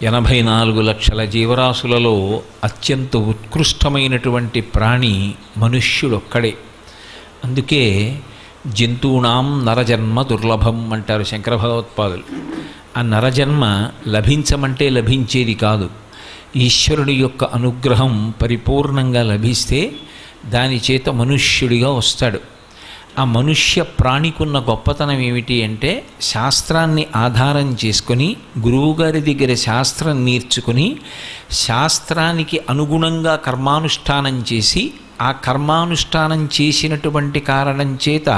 84 లక్షల జీవరాశులలో అత్యంత ఉత్కృష్టమైనటువంటి ప్రాణి మనుష్యుడొక్కడే. అందుకే జంతూనాం నరజన్మ దుర్లభం అంటారు శంకర భగవత్పాదులు. ఆ నరజన్మ లభించమంటే లభించేది కాదు. ఈశ్వరుడి యొక్క అనుగ్రహం పరిపూర్ణంగా లభిస్తే దాని చేత మనుష్యుడిగా వస్తాడు. ఆ మనుష్య ప్రాణికున్న గొప్పతనం ఏమిటి అంటే, శాస్త్రాన్ని ఆధారం చేసుకొని గురువుగారి దగ్గర శాస్త్రం నేర్చుకుని శాస్త్రానికి అనుగుణంగా కర్మానుష్ఠానం చేసి ఆ కర్మానుష్ఠానం చేసినటువంటి కారణం చేత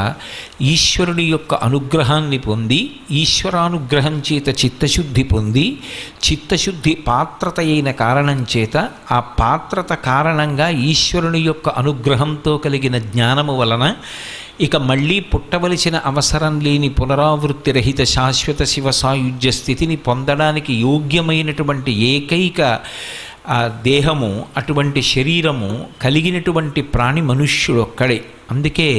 ఈశ్వరుడి యొక్క అనుగ్రహాన్ని పొంది ఈశ్వరానుగ్రహం చేత చిత్తశుద్ధి పొంది చిత్తశుద్ధి పాత్రత అయిన కారణం చేత ఆ పాత్రత కారణంగా ఈశ్వరుని యొక్క అనుగ్రహంతో కలిగిన జ్ఞానము వలన ఇక మళ్ళీ పుట్టవలసిన అవసరం లేని పునరావృత్తి రహిత శాశ్వత శివ సాయుధ్య స్థితిని పొందడానికి యోగ్యమైనటువంటి ఏకైక దేహము, అటువంటి శరీరము కలిగినటువంటి ప్రాణి మనుష్యుడొక్కడే. అందుకే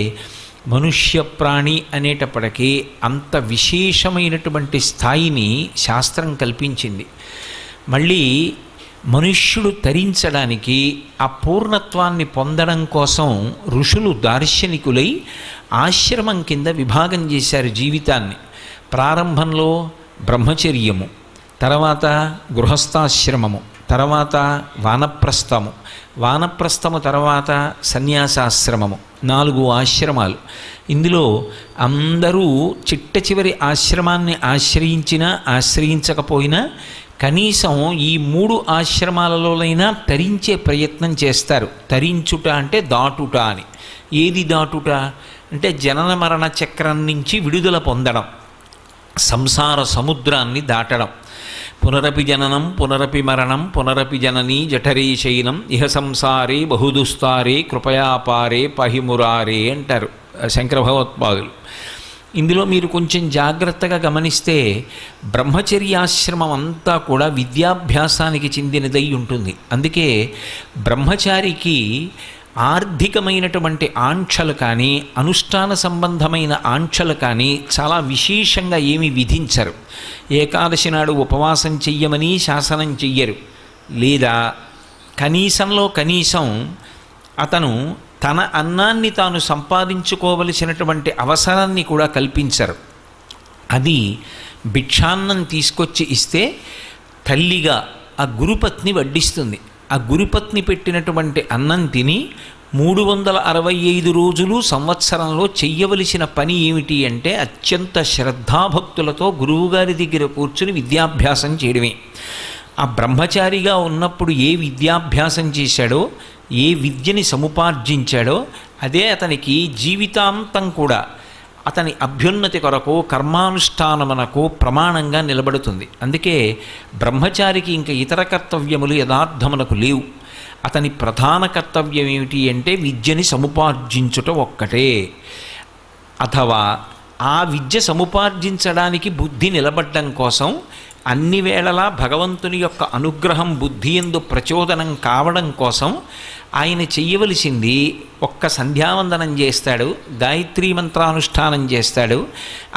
మనుష్య ప్రాణి అనేటప్పటికీ అంత విశేషమైనటువంటి స్థాయిని శాస్త్రం కల్పించింది. మళ్ళీ మనుష్యుడు తరించడానికి ఆ పూర్ణత్వాన్ని పొందడం కోసం ఋషులు దార్శనికులై ఆశ్రమం కింద విభాగం చేశారు జీవితాన్ని. ప్రారంభంలో బ్రహ్మచర్యము, తర్వాత గృహస్థాశ్రమము, తర్వాత వానప్రస్థము, వానప్రస్థము తర్వాత సన్యాసాశ్రమము, 4 ఆశ్రమాలు. ఇందులో అందరూ చిట్ట చివరి ఆశ్రమాన్ని ఆశ్రయించినా ఆశ్రయించకపోయినా కనీసం ఈ 3 ఆశ్రమాలలోనైనా తరించే ప్రయత్నం చేస్తారు. తరించుట అంటే దాటుట అని. ఏది దాటుట అంటే జనన మరణ చక్రం నుంచి విడుదల పొందడం, సంసార సముద్రాన్ని దాటడం. పునరపి జననం పునరపి మరణం పునరపి జననీ జఠరే శయనం ఇహ సంసారే బహుదుస్తారే కృపయాపారే పహిమురారే అంటారు శంకర భగవత్పాదులు. ఇందులో మీరు కొంచెం జాగ్రత్తగా గమనిస్తే బ్రహ్మచర్యాశ్రమం అంతా కూడా విద్యాభ్యాసానికి చెందినదై ఉంటుంది. అందుకే బ్రహ్మచారికి ఆర్థికమైనటువంటి ఆంక్షలు కానీ అనుష్ఠాన సంబంధమైన ఆంక్షలు కానీ చాలా విశేషంగా ఏమి విధించరు. ఏకాదశి నాడు ఉపవాసం చెయ్యమని శాసనం చెయ్యరు. లేదా కనీసంలో కనీసం అతను తన అన్నాన్ని తాను సంపాదించుకోవలసినటువంటి అవసరాన్ని కూడా కల్పించరు. అది భిక్షాన్నం తీసుకొచ్చి ఇస్తే తల్లిగా ఆ గురుపత్ని వడ్డిస్తుంది. ఆ గురుపత్ని పెట్టినటువంటి అన్నం తిని 365 రోజులు సంవత్సరంలో చెయ్యవలసిన పని ఏమిటి అంటే అత్యంత శ్రద్ధాభక్తులతో గురువుగారి దగ్గర కూర్చుని విద్యాభ్యాసం చేయడమే. ఆ బ్రహ్మచారిగా ఉన్నప్పుడు ఏ విద్యాభ్యాసం చేశాడో, ఏ విద్యని సముపార్జించాడో అదే అతనికి జీవితాంతం కూడా అతని అభ్యున్నతి కొరకు కర్మానుష్ఠానమునకు ప్రమాణంగా నిలబడుతుంది. అందుకే బ్రహ్మచారికి ఇంకా ఇతర కర్తవ్యములు యథార్థమునకు లేవు. అతని ప్రధాన కర్తవ్యం ఏమిటి అంటే విద్యని సముపార్జించుట ఒక్కటే. అథవా ఆ విద్య సముపార్జించడానికి బుద్ధి నిలబడ్డం కోసం అన్ని వేళలా భగవంతుని యొక్క అనుగ్రహం బుద్ధి యందు ప్రచోదనం కావడం కోసం ఆయన చెయ్యవలసింది ఒక్క సంధ్యావందనం చేస్తాడు, గాయత్రీ మంత్రానుష్ఠానం చేస్తాడు,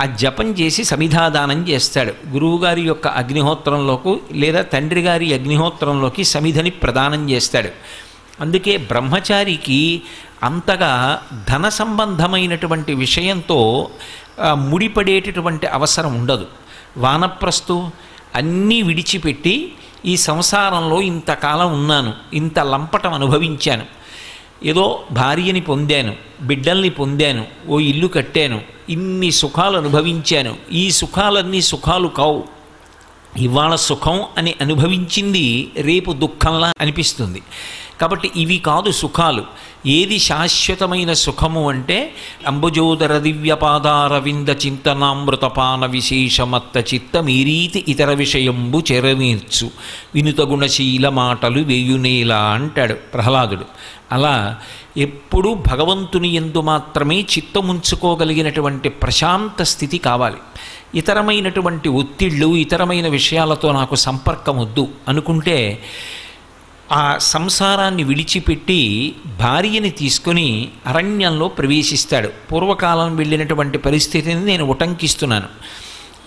ఆ జపం చేసి సమిధాదానం చేస్తాడు. గురువుగారి యొక్క అగ్నిహోత్రంలోకి లేదా తండ్రి గారి అగ్నిహోత్రంలోకి సమిధని ప్రదానం చేస్తాడు. అందుకే బ్రహ్మచారికి అంతగా ధన సంబంధమైనటువంటి విషయంతో ముడిపడేటటువంటి అవసరం ఉండదు. వానప్రస్థు అన్నీ విడిచిపెట్టి ఈ సంసారంలో ఇంతకాలం ఉన్నాను, ఇంత లంపటం అనుభవించాను, ఏదో భార్యని పొందాను, బిడ్డల్ని పొందాను, ఓ ఇల్లు కట్టాను, ఇన్ని సుఖాలు అనుభవించాను, ఈ సుఖాలన్నీ సుఖాలు కావు. ఇవాళ సుఖం అని అనుభవించింది రేపు దుఃఖంలా అనిపిస్తుంది. కాబట్టి ఇవి కాదు సుఖాలు. ఏది శాశ్వతమైన సుఖము అంటే అంబుజోదర దివ్యపాదారవింద చింతనామృతపాన విశేషమత్త చిత్త మీరీతి ఇతర విషయంబు చెరనీర్చు వినుత గుణశీల మాటలు వేయునేలా అంటాడు ప్రహ్లాదుడు. అలా ఎప్పుడూ భగవంతుని యందు మాత్రమే చిత్తముంచుకోగలిగినటువంటి ప్రశాంత స్థితి కావాలి. ఇతరమైనటువంటి ఒత్తిళ్ళు, ఇతరమైన విషయాలతో నాకు సంపర్కం వద్దు అనుకుంటే ఆ సంసారాన్ని విడిచిపెట్టి భార్యని తీసుకొని అరణ్యంలో ప్రవేశిస్తాడు. పూర్వకాలం వెళ్ళినటువంటి పరిస్థితిని నేను ఉటంకిస్తున్నాను.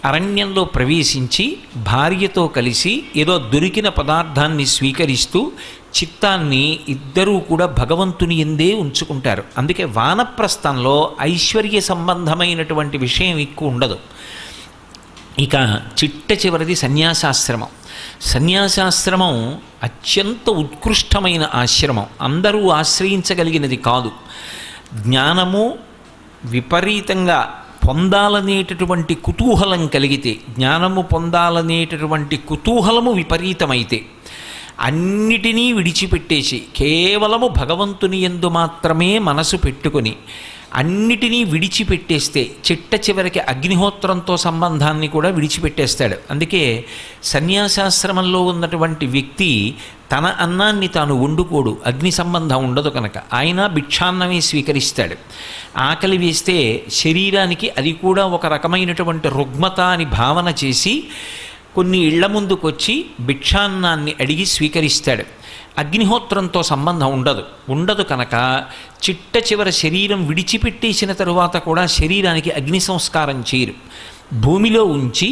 అరణ్యంలో ప్రవేశించి భార్యతో కలిసి ఏదో దొరికిన పదార్థాన్ని స్వీకరిస్తూ చిత్తాన్ని ఇద్దరూ కూడా భగవంతుని ఎందే ఉంచుకుంటారు. అందుకే వానప్రస్థంలో ఐశ్వర్య సంబంధమైనటువంటి విషయం ఎక్కువ ఉండదు. ఇక చిట్ట చివరిది సన్యాసాశ్రమం. సన్యాసాశ్రమం అత్యంత ఉత్కృష్టమైన ఆశ్రమం, అందరూ ఆశ్రయించగలిగినది కాదు. జ్ఞానము విపరీతంగా పొందాలనేటటువంటి కుతూహలం కలిగితే, జ్ఞానము పొందాలనేటటువంటి కుతూహలము విపరీతమైతే అన్నిటినీ విడిచిపెట్టేసి కేవలము భగవంతుని యందు మాత్రమే మనసు పెట్టుకొని అన్నిటినీ విడిచిపెట్టేస్తే చిట్ట చివరికి అగ్నిహోత్రంతో సంబంధాన్ని కూడా విడిచిపెట్టేస్తాడు. అందుకే సన్యాసాశ్రమంలో ఉన్నటువంటి వ్యక్తి తన అన్నాన్ని తాను వండుకోడు, అగ్ని సంబంధం ఉండదు కనుక. ఆయన భిక్షాన్నమే స్వీకరిస్తాడు. ఆకలి వేస్తే శరీరానికి అది కూడా ఒక రకమైనటువంటి రుగ్మత అని భావన చేసి కొన్ని ఇళ్ల ముందుకొచ్చి భిక్షాన్నాన్ని అడిగి స్వీకరిస్తాడు. అగ్నిహోత్రంతో సంబంధం ఉండదు కనుక చిట్ట చివర శరీరం విడిచిపెట్టేసిన తరువాత కూడా శరీరానికి అగ్ని సంస్కారం చేయరు. భూమిలో ఉంచి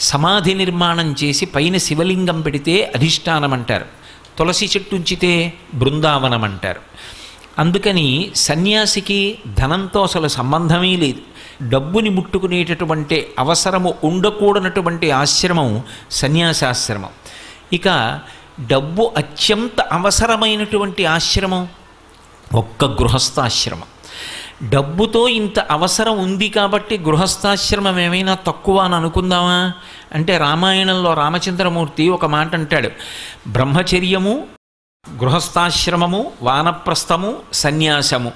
సమాధి నిర్మాణం చేసి పైన శివలింగం పెడితే అధిష్టానం అంటారు, తులసి చెట్టు ఉంచితే బృందావనం అంటారు. అందుకని సన్యాసికి ధనంతో అసలు సంబంధమే లేదు. డబ్బుని ముట్టుకునేటటువంటి అవసరము ఉండకూడనటువంటి ఆశ్రమం సన్యాసాశ్రమం. ఇక డబ్బు అత్యంత అవసరమైనటువంటి ఆశ్రమం ఒక్క గృహస్థాశ్రమం. డబ్బుతో ఇంత అవసరం ఉంది కాబట్టి గృహస్థాశ్రమం ఏమైనా తక్కువ అని అనుకుందామా అంటే, రామాయణంలో రామచంద్రమూర్తి ఒక మాట అంటాడు, బ్రహ్మచర్యము, గృహస్థాశ్రమము, వానప్రస్థము, సన్యాసము,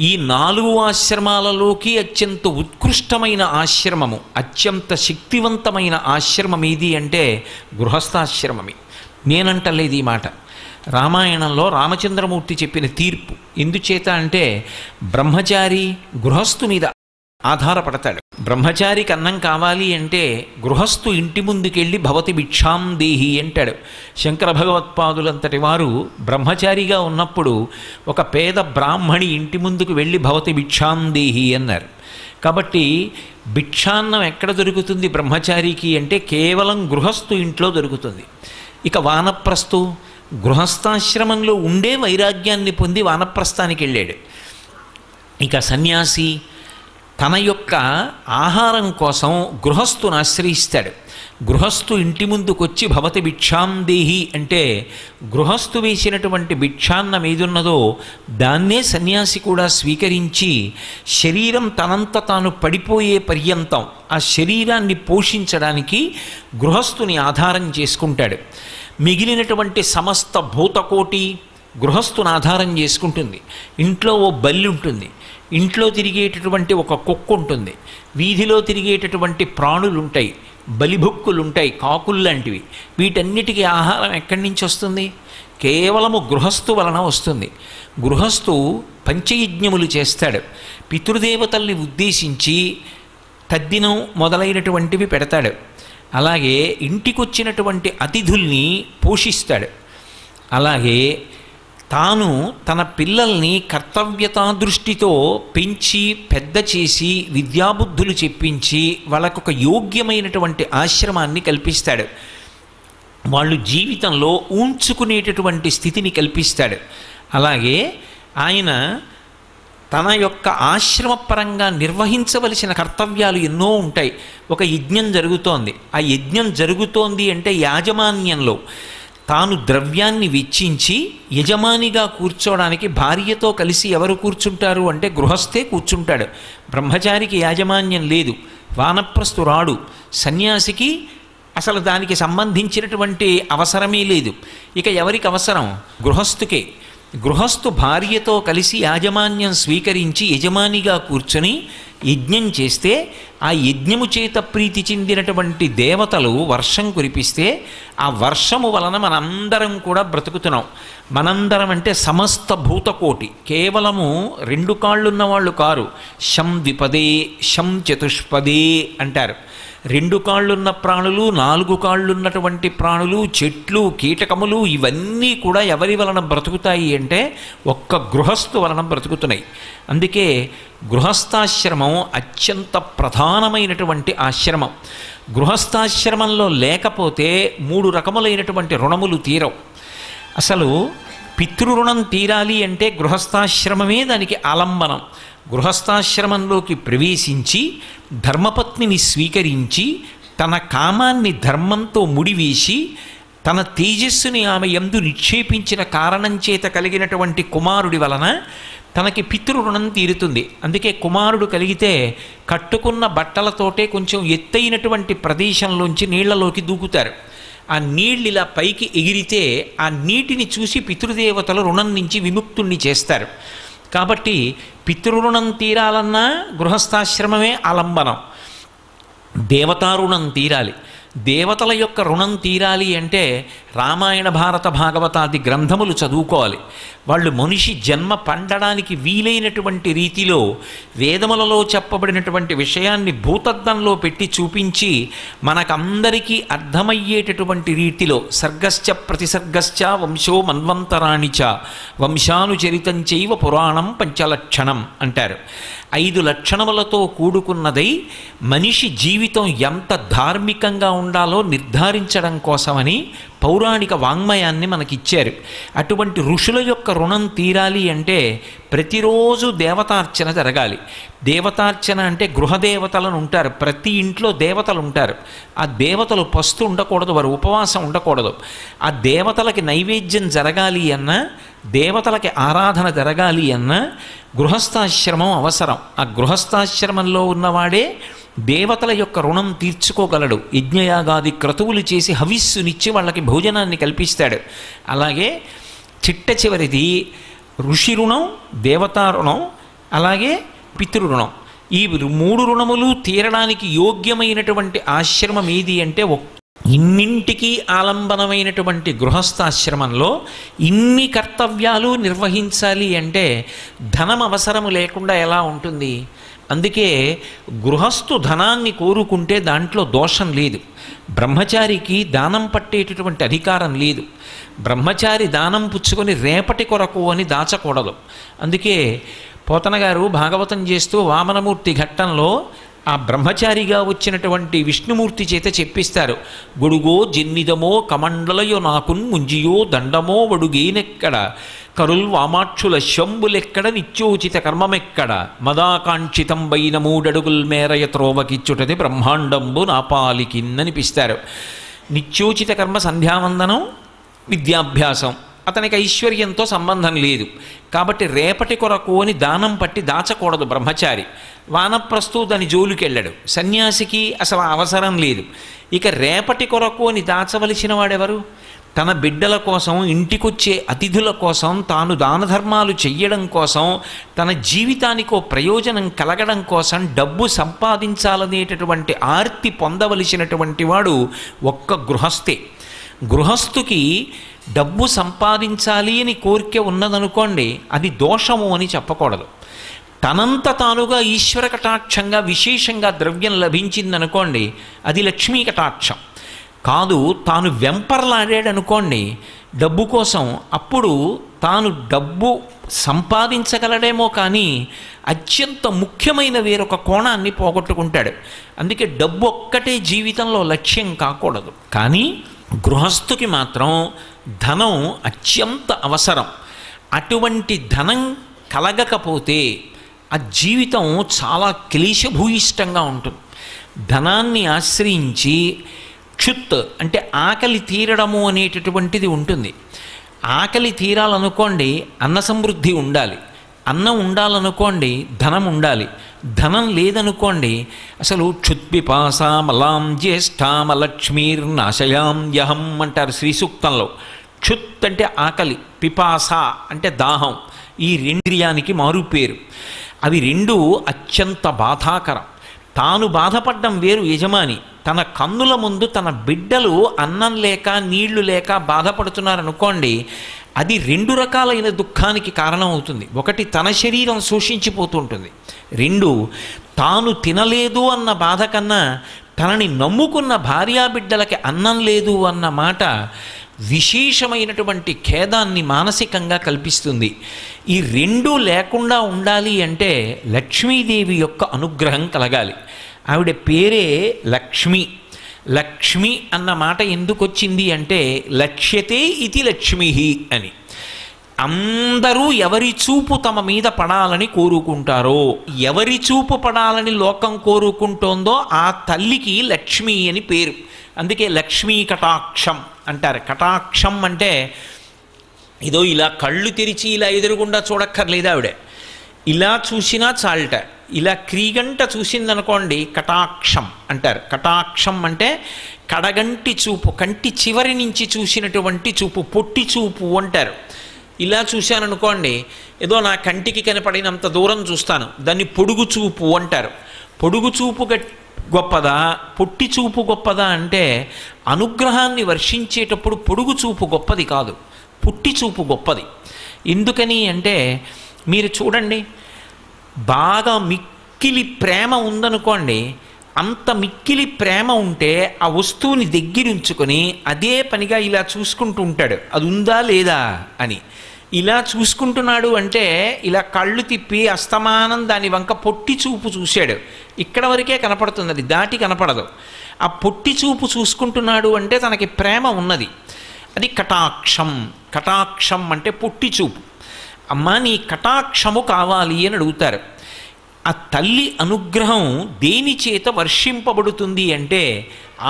ఈ 4 ఆశ్రమాలలోకి అత్యంత ఉత్కృష్టమైన ఆశ్రమము, అత్యంత శక్తివంతమైన ఆశ్రమం ఏది అంటే గృహస్థాశ్రమమే. నేనంటలేదు ఈ మాట, రామాయణంలో రామచంద్రమూర్తి చెప్పిన తీర్పు. ఎందుచేత అంటే బ్రహ్మచారి గృహస్థు మీద ఆధారపడతాడు. బ్రహ్మచారికి అన్నం కావాలి అంటే గృహస్థు ఇంటి ముందుకెళ్ళి భవతి భిక్షాం దేహి అంటాడు. శంకర భగవత్పాదులంతటి వారు బ్రహ్మచారిగా ఉన్నప్పుడు ఒక పేద బ్రాహ్మణి ఇంటి ముందుకు వెళ్ళి భవతి భిక్షాం దేహి అన్నారు. కాబట్టి భిక్షాన్నం ఎక్కడ దొరుకుతుంది బ్రహ్మచారికి అంటే కేవలం గృహస్థు ఇంట్లో దొరుకుతుంది. ఇక వానప్రస్థు గృహస్థాశ్రమంలో ఉండే వైరాగ్యాన్ని పొంది వానప్రస్థానికి వెళ్ళాడు. ఇక సన్యాసి తన యొక్క ఆహారం కోసం గృహస్థును ఆశ్రయిస్తాడు. గృహస్థు ఇంటి ముందుకొచ్చి భవతి భిక్షాం దేహి అంటే గృహస్థు వేసినటువంటి భిక్షాన్నం ఏదున్నదో దాన్నే సన్యాసి కూడా స్వీకరించి శరీరం తనంత తాను పడిపోయే పర్యంతం ఆ శరీరాన్ని పోషించడానికి గృహస్థుని ఆధారం చేసుకుంటాడు. మిగిలినటువంటి సమస్త భూతకోటి గృహస్థుని ఆధారం చేసుకుంటుంది. ఇంట్లో ఓ బల్లి ఉంటుంది, ఇంట్లో తిరిగేటటువంటి ఒక కుక్క ఉంటుంది, వీధిలో తిరిగేటటువంటి ప్రాణులు ఉంటాయి, బలిభుక్కులు ఉంటాయి, కాకులు లాంటివి. వీటన్నిటికీ ఆహారం ఎక్కడి నుంచి వస్తుంది? కేవలము గృహస్థు వలన వస్తుంది. గృహస్థు పంచయజ్ఞములు చేస్తాడు. పితృదేవతల్ని ఉద్దేశించి తద్దినం మొదలైనటువంటివి పెడతాడు. అలాగే ఇంటికొచ్చినటువంటి అతిథుల్ని పోషిస్తాడు. అలాగే తాను తన పిల్లల్ని కర్తవ్యతా దృష్టితో పెంచి పెద్ద చేసి విద్యాబుద్ధులు చెప్పించి వాళ్ళకొక యోగ్యమైనటువంటి ఆశ్రమాన్ని కల్పిస్తాడు. వాళ్ళు జీవితంలో ఊంచుకునేటటువంటి స్థితిని కల్పిస్తాడు. అలాగే ఆయన తన యొక్క ఆశ్రమపరంగా నిర్వహించవలసిన కర్తవ్యాలు ఎన్నో ఉంటాయి. ఒక యజ్ఞం జరుగుతోంది, ఆ యజ్ఞం జరుగుతోంది అంటే యాజమాన్యంలో తాను ద్రవ్యాన్ని వెచ్చించి యజమానిగా కూర్చోవడానికి భార్యతో కలిసి ఎవరు కూర్చుంటారు అంటే గృహస్థే కూర్చుంటాడు. బ్రహ్మచారికి యాజమాన్యం లేదు, వానప్రస్థు రాడు, సన్యాసికి అసలు దానికి సంబంధించినటువంటి అవసరమే లేదు. ఇక ఎవరికి అవసరం? గృహస్థుకే. గృహస్థు భార్యతో కలిసి యాజమాన్యం స్వీకరించి యజమానిగా కూర్చొని యజ్ఞం చేస్తే ఆ యజ్ఞము చేత ప్రీతి చెందినటువంటి దేవతలు వర్షం కురిపిస్తే ఆ వర్షము వలన మనందరం కూడా బ్రతుకుతున్నాం. మనందరం అంటే సమస్త భూతకోటి, కేవలము 2 కాళ్ళున్న వాళ్ళు కారు. శం ద్విపదే శం చతుష్పదే అంటారు. రెండు కాళ్ళున్న ప్రాణులు, నాలుగు కాళ్ళున్నటువంటి ప్రాణులు, చెట్లు, కీటకములు ఇవన్నీ కూడా ఎవరి వలన బ్రతుకుతాయి అంటే ఒక్క గృహస్థు వలన బ్రతుకుతున్నాయి. అందుకే గృహస్థాశ్రమం అత్యంత ప్రధానమైనటువంటి ఆశ్రమం. గృహస్థాశ్రమంలో లేకపోతే 3 రకములైనటువంటి రుణములు తీరవు. అసలు పితృరుణం తీరాలి అంటే గృహస్థాశ్రమమే దానికి ఆలంబనం. గృహస్థాశ్రమంలోకి ప్రవేశించి ధర్మపత్నిని స్వీకరించి తన కామాన్ని ధర్మంతో ముడివేసి తన తేజస్సుని ఆమె యందు నిక్షేపించిన కారణం చేత కలిగినటువంటి కుమారుడి వలన తనకి పితృరుణం తీరుతుంది. అందుకే కుమారుడు కలిగితే కట్టుకున్న బట్టలతోటే కొంచెం ఎత్తైనటువంటి ప్రదేశంలోంచి నీళ్లలోకి దూకుతారు. ఆ నీళ్ళు ఇలా పైకి ఎగిరితే ఆ నీటిని చూసి పితృదేవతలు రుణం నుంచి విముక్తుణ్ణి చేస్తారు. కాబట్టి పితృరుణం తీరాలన్నా గృహస్థాశ్రమమే ఆలంబనం. దేవతారుణం తీరాలి. దేవతల యొక్క రుణం తీరాలి అంటే రామాయణ భారత భాగవతాది గ్రంథములు చదువుకోవాలి. వాళ్ళు మనిషి జన్మ పండడానికి వీలైనటువంటి రీతిలో వేదములలో చెప్పబడినటువంటి విషయాన్ని భూతద్దంలో పెట్టి చూపించి మనకందరికీ అర్థమయ్యేటటువంటి రీతిలో సర్గశ్చ ప్రతిసర్గశ్చ వంశో మన్వంతరాణి చ వంశానుచరితంచైవ పురాణం పంచలక్షణం అంటారు. 5 లక్షణములతో కూడుకున్నదై మనిషి జీవితం ఎంత ధార్మికంగా ఉండాలో నిర్ధారించడం కోసమని పౌరాణిక వాంగ్మయాన్ని మనకిచ్చారు. అటువంటి ఋషుల యొక్క రుణం తీరాలి అంటే ప్రతిరోజు దేవతార్చన జరగాలి. దేవతార్చన అంటే గృహదేవతలను ఉంటారు, ప్రతి ఇంట్లో దేవతలు ఉంటారు. ఆ దేవతలు పస్తు ఉండకూడదు, వారు ఉపవాసం ఉండకూడదు. ఆ దేవతలకి నైవేద్యం జరగాలి అన్నా, దేవతలకి ఆరాధన జరగాలి అన్నా గృహస్థాశ్రమం అవసరం. ఆ గృహస్థాశ్రమంలో ఉన్నవాడే దేవతల యొక్క రుణం తీర్చుకోగలడు. యజ్ఞయాగాది క్రతువులు చేసి హవిస్సునిచ్చి వాళ్ళకి భోజనాన్ని కల్పిస్తాడు. అలాగే చిట్ట చివరిది ఋషి రుణం, దేవతా రుణం, అలాగే పితృరుణం. ఈ 3 రుణములు తీరడానికి యోగ్యమైనటువంటి ఆశ్రమం ఏది అంటే ఇన్నింటికీ ఆలంబనమైనటువంటి గృహస్థాశ్రమంలో ఇన్ని కర్తవ్యాలు నిర్వహించాలి అంటే ధనం అవసరము లేకుండా ఎలా ఉంటుంది? అందుకే గృహస్థు ధనాన్ని కోరుకుంటే దాంట్లో దోషం లేదు. బ్రహ్మచారికి దానం పట్టేటటువంటి అధికారం లేదు. బ్రహ్మచారి దానం పుచ్చుకొని రేపటి కొరకు అని దాచకూడదు. అందుకే పోతన గారు భాగవతం చేస్తూ వామనమూర్తి ఘట్టంలో ఆ బ్రహ్మచారిగా వచ్చినటువంటి విష్ణుమూర్తి చేత చెప్పిస్తారు. గొడుగో జన్నిదమో కమండలయో నాకున్ ముంజియో దండమో వడుగేనెక్కడ కరుల్ వామాక్షుల శంబులెక్కడ నిత్యోచిత కర్మమెక్కడ మదాకాంక్షితం బైన 3 అడుగుల్ మేరయ త్రోవకిచ్చుటది బ్రహ్మాండంబు నాపాలికిన్ననిపిస్తారు. నిత్యోచిత కర్మ సంధ్యావందనం, విద్యాభ్యాసం. అతనికి ఐశ్వర్యంతో సంబంధం లేదు కాబట్టి రేపటి కొరకు అని దానం పట్టి దాచకూడదు బ్రహ్మచారి. వానప్రస్థు దాని జోలికెళ్ళాడు. సన్యాసికి అసలు అవసరం లేదు. ఇక రేపటి కొరకు అని దాచవలసిన వాడెవరు? తన బిడ్డల కోసం, ఇంటికొచ్చే అతిథుల కోసం, తాను దాన ధర్మాలు చెయ్యడం కోసం, తన జీవితానికో ప్రయోజనం కలగడం కోసం డబ్బు సంపాదించాలనేటటువంటి ఆర్తి పొందవలసినటువంటి వాడు ఒక్క గృహస్థే. గృహస్థుకి డబ్బు సంపాదించాలి అని కోరిక ఉన్నదనుకోండి, అది దోషము అని చెప్పకూడదు. తనంత తానుగా ఈశ్వర కటాక్షంగా విశేషంగా ద్రవ్యం లభించిందనుకోండి, అది లక్ష్మీ కటాక్షం కాదు. తాను వెంపర్లాడాడనుకోండి డబ్బు కోసం, అప్పుడు తాను డబ్బు సంపాదించగలడేమో కానీ అత్యంత ముఖ్యమైన వేరొక కోణాన్ని పోగొట్టుకుంటాడు. అందుకే డబ్బు ఒక్కటే జీవితంలో లక్ష్యం కాకూడదు. కానీ గృహస్థుకి మాత్రం ధనం అత్యంత అవసరం. అటువంటి ధనం కలగకపోతే ఆ జీవితం చాలా క్లేశభూయిష్టంగా ఉంటుంది. ధనాన్ని ఆశ్రయించి క్షుత్ అంటే ఆకలి తీరడము అనేటటువంటిది ఉంటుంది. ఆకలి తీరాలనుకోండి అన్న సమృద్ధి ఉండాలి. అన్నం ఉండాలనుకోండి ధనం ఉండాలి. ధనం లేదనుకోండి అసలు క్షుత్పిపాసామలాం జ్యేష్ఠామలక్ష్మీర్నాశయాం యహం అంటారు శ్రీ సూక్తంలో. క్షుత్ అంటే ఆకలి, పిపాస అంటే దాహం. ఈ రెండింద్రియానికి మారుపేరు. అవి రెండు అత్యంత బాధాకరం. తాను బాధపడ్డం వేరు, యజమాని తన కన్నుల ముందు తన బిడ్డలు అన్నం లేక నీళ్లు లేక బాధపడుతున్నారనుకోండి, అది 2 రకాలైన దుఃఖానికి కారణం అవుతుంది. ఒకటి తన శరీరం శోషించిపోతూ ఉంటుంది. 2 తాను తినలేదు అన్న బాధ కన్నా తనని నమ్ముకున్న భార్యాబిడ్డలకి అన్నం లేదు అన్న మాట విశేషమైనటువంటి ఖేదాన్ని మానసికంగా కల్పిస్తుంది. ఈ రెండూ లేకుండా ఉండాలి అంటే లక్ష్మీదేవి యొక్క అనుగ్రహం కలగాలి. ఆవిడ పేరే లక్ష్మి. లక్ష్మి అన్న మాట ఎందుకు వచ్చింది అంటే లక్ష్యతే ఇది లక్ష్మి అని. అందరూ ఎవరి చూపు తమ మీద పడాలని కోరుకుంటారో, ఎవరి చూపు పడాలని లోకం కోరుకుంటోందో ఆ తల్లికి లక్ష్మి అని పేరు. అందుకే లక్ష్మీ కటాక్షం అంటారు. కటాక్షం అంటే ఏదో ఇలా కళ్ళు తెరిచి ఇలా ఎదురుగుండా చూడక్కర్లేదు ఆవిడ. ఇలా చూసినా చాలట, ఇలా క్రీగంట చూసిందనుకోండి కటాక్షం అంటారు. కటాక్షం అంటే కడగంటి చూపు, కంటి చివరి నుంచి చూసినటువంటి చూపు, పొట్టి చూపు అంటారు. ఇలా చూశాననుకోండి, ఏదో నా కంటికి కనపడినంత దూరం చూస్తాను, దాన్ని పొడుగు చూపు అంటారు. పొడుగు చూపు గొప్పదా, పొట్టి చూపు గొప్పదా అంటే అనుగ్రహాన్ని వర్షించేటప్పుడు పొడుగు చూపు గొప్పది కాదు, పొట్టి చూపు గొప్పది. ఎందుకని అంటే మీరు చూడండి, బాగా మిక్కిలి ప్రేమ ఉందనుకోండి, అంత మిక్కిలి ప్రేమ ఉంటే ఆ వస్తువుని దగ్గరుంచుకొని అదే పనిగా ఇలా చూసుకుంటూ ఉంటాడు, అది ఉందా లేదా అని. ఇలా చూసుకుంటున్నాడు అంటే ఇలా కళ్ళు తిప్పి అస్తమానం దాని వంక పొట్టి చూపు చూశాడు, ఇక్కడ వరకే కనపడుతుంది, అది దాటి కనపడదు. ఆ పొట్టి చూపు చూసుకుంటున్నాడు అంటే తనకి ప్రేమ ఉన్నది, అది కటాక్షం. కటాక్షం అంటే పొట్టి చూపు. అమ్మ నీ కటాక్షము కావాలి అని అడుగుతారు. ఆ తల్లి అనుగ్రహం దేని చేత వర్షింపబడుతుంది అంటే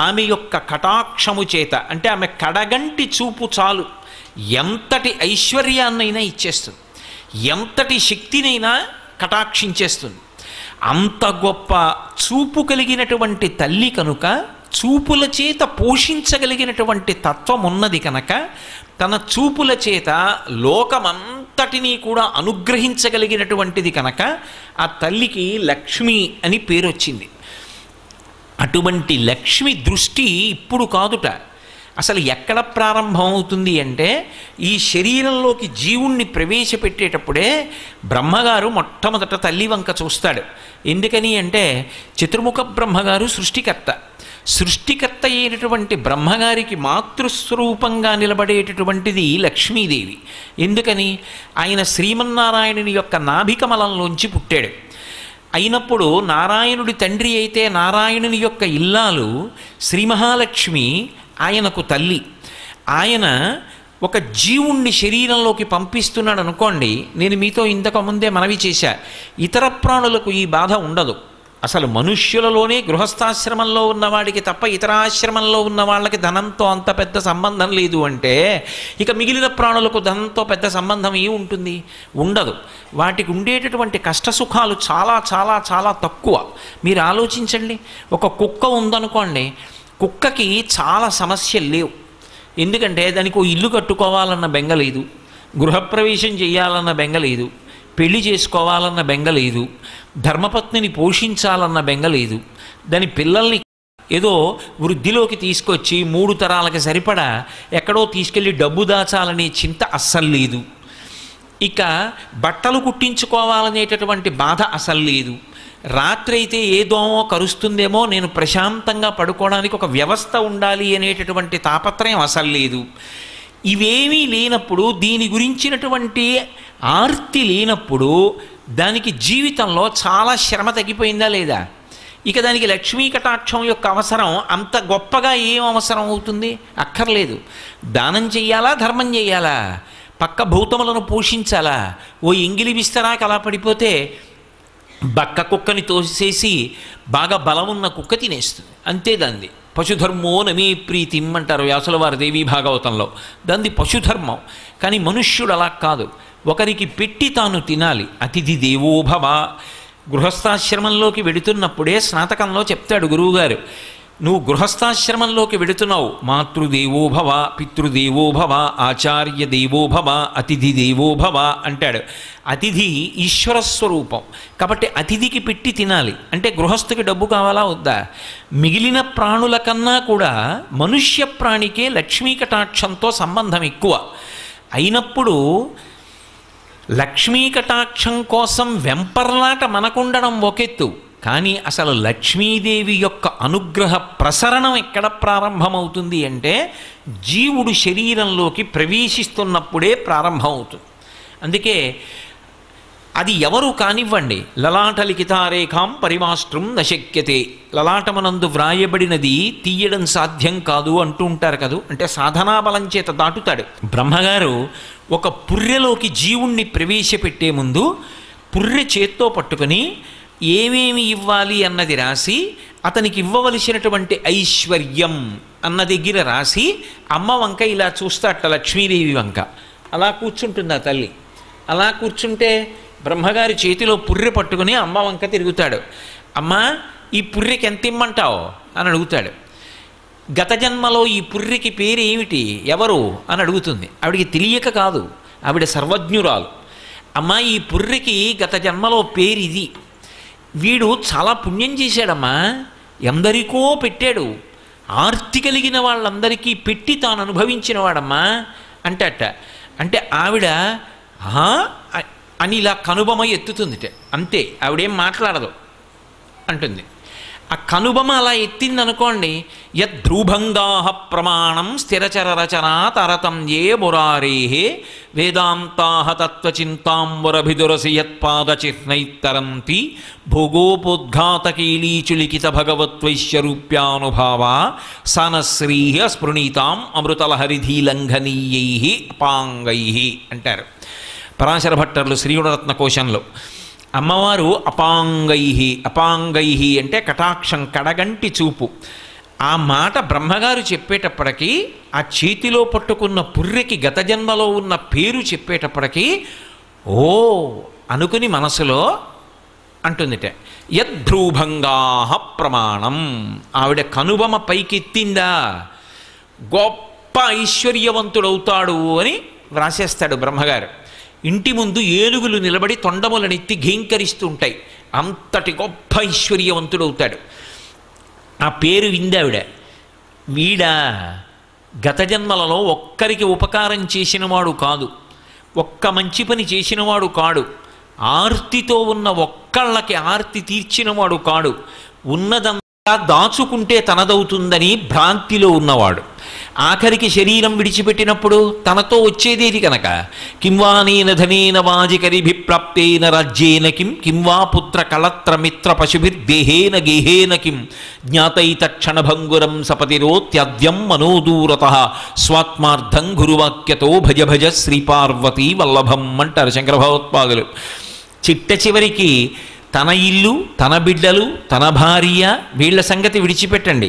ఆమె యొక్క కటాక్షము చేత. అంటే ఆమె కడగంటి చూపు చాలు ఎంతటి ఐశ్వర్యాన్నైనా ఇచ్చేస్తుంది, ఎంతటి శక్తినైనా కటాక్షించేస్తుంది. అంత గొప్ప చూపు కలిగినటువంటి తల్లి కనుక, చూపుల చేత పోషించగలిగినటువంటి తత్వం ఉన్నది కనుక, తన చూపుల చేత లోకమంతటినీ కూడా అనుగ్రహించగలిగినటువంటిది కనుక ఆ తల్లికి లక్ష్మి అని పేరు వచ్చింది. అటువంటి లక్ష్మి దృష్టి ఇప్పుడు కాదుట, అసలు ఎక్కడ ప్రారంభం అవుతుంది అంటే ఈ శరీరంలోకి జీవుణ్ణి ప్రవేశపెట్టేటప్పుడే బ్రహ్మగారు మొట్టమొదట తల్లి వంక చూస్తాడు. ఎందుకని అంటే చతుర్ముఖ బ్రహ్మగారు సృష్టికర్త. సృష్టికర్త అయినటువంటి బ్రహ్మగారికి మాతృస్వరూపంగా నిలబడేటటువంటిది లక్ష్మీదేవి. ఎందుకని ఆయన శ్రీమన్నారాయణుని యొక్క నాభికమలంలోంచి పుట్టాడు. అయినప్పుడు నారాయణుడి తండ్రి అయితే నారాయణుని యొక్క ఇల్లాలు శ్రీ మహాలక్ష్మి ఆయనకు తల్లి. ఆయన ఒక జీవుణ్ణి శరీరంలోకి పంపిస్తున్నాడు అనుకోండి, నేను మీతో ఇంతకుముందే మనవి చేశా, ఇతర ప్రాణులకు ఈ బాధ ఉండదు. అసలు మనుష్యులలోనే గృహస్థాశ్రమంలో ఉన్నవాడికి తప్ప ఇతర ఆశ్రమంలో ఉన్న వాళ్ళకి ధనంతో అంత పెద్ద సంబంధం లేదు అంటే ఇక మిగిలిన ప్రాణులకు ధనంతో పెద్ద సంబంధం ఏముంటుంది? ఉండదు. వాటికి ఉండేటటువంటి కష్టసుఖాలు చాలా చాలా చాలా తక్కువ. మీరు ఆలోచించండి, ఒక కుక్క ఉందనుకోండి, కుక్కకి చాలా సమస్యలు లేవు. ఎందుకంటే దానికి ఓ ఇల్లు కట్టుకోవాలన్న బెంగ లేదు, గృహప్రవేశం చేయాలన్న బెంగ లేదు, పెళ్లి చేసుకోవాలన్న బెంగ లేదు, ధర్మపత్నిని పోషించాలన్న బెంగ లేదు, దాని పిల్లల్ని ఏదో వృద్ధిలోకి తీసుకొచ్చి 3 తరాలకి సరిపడా ఎక్కడో తీసుకెళ్ళి డబ్బు దాచాలనే చింత అస్సలు లేదు, ఇక బట్టలు కుట్టించుకోవాలనేటటువంటి బాధ అసలు లేదు. రాత్రి అయితే ఏ దోమో కరుస్తుందేమో, నేను ప్రశాంతంగా పడుకోవడానికి ఒక వ్యవస్థ ఉండాలి అనేటటువంటి తాపత్రయం అసలు లేదు. ఇవేమీ లేనప్పుడు, దీని గురించినటువంటి ఆర్తి లేనప్పుడు దానికి జీవితంలో చాలా శ్రమ తగ్గిపోయిందా లేదా? ఇక దానికి లక్ష్మీ కటాక్షం యొక్క అవసరం అంత గొప్పగా ఏం అవసరం అవుతుంది? అక్కర్లేదు. దానం చెయ్యాలా, ధర్మం చెయ్యాలా, పక్క భౌతములను పోషించాలా? ఓ ఎంగిలి విస్తరాకి అలా పడిపోతే బక్క కుక్కని తోసేసి బాగా బలమున్న కుక్క తినేస్తుంది, అంతే. దాన్ని పశుధర్మో నమే ప్రీతిం అంటారు వ్యాసుల వారి దేవీ భాగవతంలో. దాన్ని పశుధర్మం. కానీ మనుష్యుడు అలా కాదు, ఒకరికి పెట్టి తాను తినాలి. అతిథి దేవోభవ. గృహస్థాశ్రమంలోకి వెడుతున్నప్పుడే స్నాతకంలో చెప్తాడు గురువుగారు, నువ్వు గృహస్థాశ్రమంలోకి వెడుతున్నావు, మాతృదేవోభవ, పితృదేవోభవ, ఆచార్య దేవోభవ, అతిథి దేవోభవ అంటాడు. అతిథి ఈశ్వర స్వరూపం కాబట్టి అతిథికి పెట్టి తినాలి. అంటే గృహస్థుకి డబ్బు కావాలా వద్దా? మిగిలిన ప్రాణుల కన్నా కూడా మనుష్య ప్రాణికే లక్ష్మీ కటాక్షంతో సంబంధం ఎక్కువ అయినప్పుడు లక్ష్మీ కటాక్షం కోసం వెంపర్లాట మనకుండడం ఒకెత్తు, కానీ అసలు లక్ష్మీదేవి యొక్క అనుగ్రహ ప్రసరణం ఎక్కడ ప్రారంభమవుతుంది అంటే జీవుడు శరీరంలోకి ప్రవేశిస్తున్నప్పుడే ప్రారంభమవుతుంది. అందుకే అది ఎవరు కానివ్వండి, లలాట లిఖితారేఖాం పరిమాష్ట్రం నశక్యతే, లలాటమనందు వ్రాయబడినది తీయడం సాధ్యం కాదు అంటూ ఉంటారు కదూ. అంటే సాధనాబలం చేత దాటుతాడు. బ్రహ్మగారు ఒక పుర్రెలోకి జీవుణ్ణి ప్రవేశపెట్టే ముందు పుర్రె చేత్తో పట్టుకుని ఏమేమి ఇవ్వాలి అన్నది రాసి, అతనికి ఇవ్వవలసినటువంటి ఐశ్వర్యం అన్న దగ్గర రాసి అమ్మ వంక ఇలా చూస్తాట, లక్ష్మీదేవి వంక. అలా కూర్చుంటుంది ఆ తల్లి. అలా కూర్చుంటే బ్రహ్మగారి చేతిలో పుర్రె పట్టుకుని అమ్మ వంక తిరుగుతాడు. అమ్మ, ఈ పుర్రెకి ఎంత ఇమ్మంటావు అని అడుగుతాడు. గత జన్మలో ఈ పుర్రెకి పేరు ఏమిటి, ఎవరు అని అడుగుతుంది. ఆవిడికి తెలియక కాదు, ఆవిడ సర్వజ్ఞురాలు. అమ్మ, ఈ పుర్రెకి గత జన్మలో పేరు ఇది, వీడు చాలా పుణ్యం చేశాడమ్మా, ఎందరికో పెట్టాడు, ఆర్తి కలిగిన వాళ్ళందరికీ పెట్టి తాను అనుభవించిన వాడమ్మా అంటట. అంటే ఆవిడ అని ఇలా కనుబొమ ఎత్తుతుందిట, అంతే, ఆవిడేం మాట్లాడదు అంటుంది. ఆ కనుబొమ అలా ఎత్తిందనుకోండి, యద్ధ్రుభంగా ప్రమాణం స్థిరచర రచన తరతం ఏ మురారే వేదాంతా తత్వచింతాంబురభిదురసి యత్పాదచిహ్నైత్తరంతి భోగోపోద్ఘాతకీలీచులిఖిత భగవత్వైశ్యరూప్యానుభావ సనశ్రీ స్పృణీతాం అమృతలహరిధీలంఘనీయై అపాంగై అంటారు పరాశర భట్టర్లు శ్రీగుణరత్న కోశంలో. అమ్మవారు అపాంగై అంటే కటాక్షం, కడగంటి చూపు. ఆ మాట బ్రహ్మగారు చెప్పేటప్పటికీ ఆ చేతిలో పట్టుకున్న పుర్రెకి గత జన్మలో ఉన్న పేరు చెప్పేటప్పటికీ ఓ అనుకుని మనసులో అంటుందిట, యద్ధ్రుభంగా ప్రమాణం. ఆవిడ కనుబొమ పైకెత్తిందా గొప్ప ఐశ్వర్యవంతుడవుతాడు అని వ్రాసేస్తాడు బ్రహ్మగారు. ఇంటి ముందు ఏనుగులు నిలబడి తొండములనెత్తి ఘీంకరిస్తూ ఉంటాయి, అంతటి గొప్ప ఐశ్వర్యవంతుడవుతాడు. ఆ పేరు విందావిడ. వీడా గత జన్మలలో ఒక్కరికి ఉపకారం చేసినవాడు కాదు, ఒక్క మంచి పని చేసినవాడు కాడు, ఆర్తితో ఉన్న ఒక్కళ్ళకి ఆర్తి తీర్చినవాడు కాడు, ఉన్నదంతా దాచుకుంటే తనదవుతుందని భ్రాంతిలో ఉన్నవాడు. ఆఖరికి శరీరం విడిచిపెట్టినప్పుడు తనతో వచ్చేదేది కనుక కింవానేన ధనేన వాజికరిభిప్రాప్తేన రాజ్యేన కింవా పుత్ర కళత్ర మిత్ర పశుభిర్దేహేన గేహేన కిం జ్ఞాతైతక్షణభంగురం సపతిరోత్యద్యం మనోదూరతః స్వాత్మార్థం గురువాక్యతో భజ భజ శ్రీపార్వతీ వల్లభం అంటారు శంకర భగవత్పాదులు. చిట్ట చివరికి తన ఇల్లు, తన బిడ్డలు, తన భార్య, వీళ్ళ సంగతి విడిచిపెట్టండి,